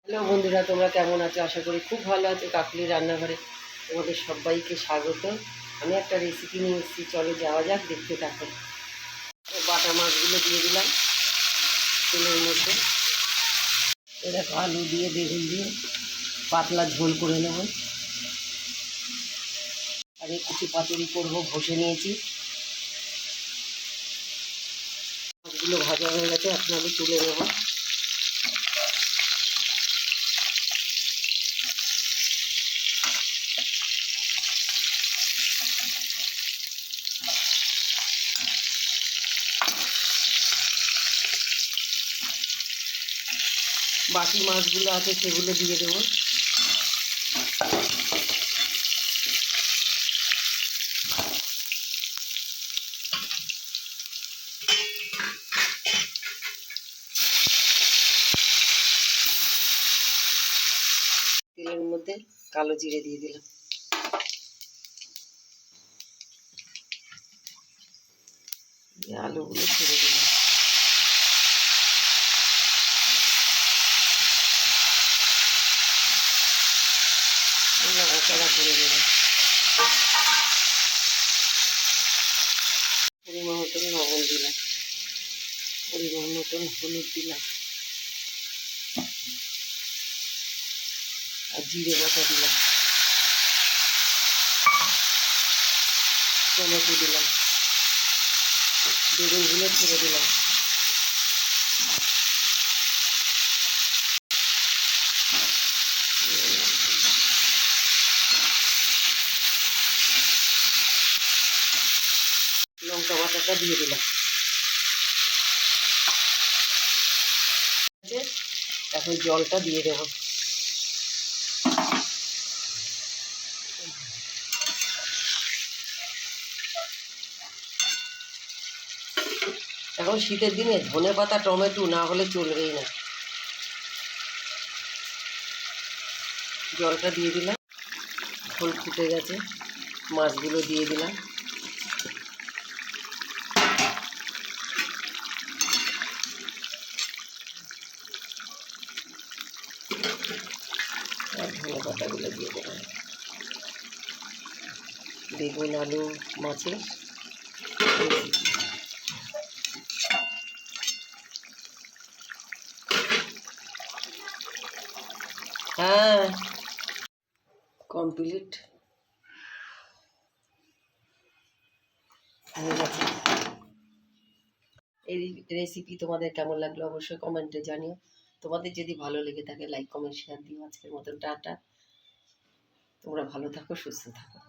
Hello বন্ধুরা, তোমরা কেমন আছো? আশা করি খুব ভালো আছো। কাকলির রান্নাঘরে তোমাদের সবাইকে স্বাগত। আমি একটা রেসিপি নিয়ে এসেছি, চলো যাওয়া যাক, দেখতে থাকো। বাটা মাছগুলো দিয়ে দিলাম তেলের মধ্যে। দেখো আলু দিয়ে বেগুন দিয়ে পাতলা ঝোল করে নেব। আর এই কুচি পাতুরি করবো, ঘষে নিয়েছি। মাছগুলো ভাজা হয়ে গেছে, এখন আমি তুলে নেব। বাকি মাছগুলো আছে সেগুলো দিয়ে দেবো। তেলের মধ্যে কালো জিরে দিয়ে দিলাম। আলুগুলো ছেড়ে দিলাম। নাড়াচাড়া করে দেবো। পরিমাণ মতন লবণ দিলাম, পরিমাণ মতন হলুদ দিলাম, আর জিরে বাটা দিলাম, টমেটো দিলাম, বেগুনগুলো ছেড়ে দিলাম। লঙ্কা বাটাটা দিয়ে দিলাম। এখন জলটা দিয়ে দেবো। এখন শীতের দিনে ধনেপাতা টমেটো না হলে চলবেই না। জলটা দিয়ে দিলাম, ঝোল ফুটে গেছে, মাছগুলো দিয়ে দিলাম। আর ধনেপাতাগুলো দিয়ে দিলাম। বেগুন আলু মাছের হ্যাঁ কমপ্লিট হয়ে গেছে। এই রেসিপি তোমাদের কেমন লাগলো অবশ্যই কমেন্টে জানিও। তোমাদের যদি ভালো লেগে থাকে লাইক কমেন্ট শেয়ার দিও। আজকের মতন টাটা। তোমরা ভালো থাকো, সুস্থ থাকো।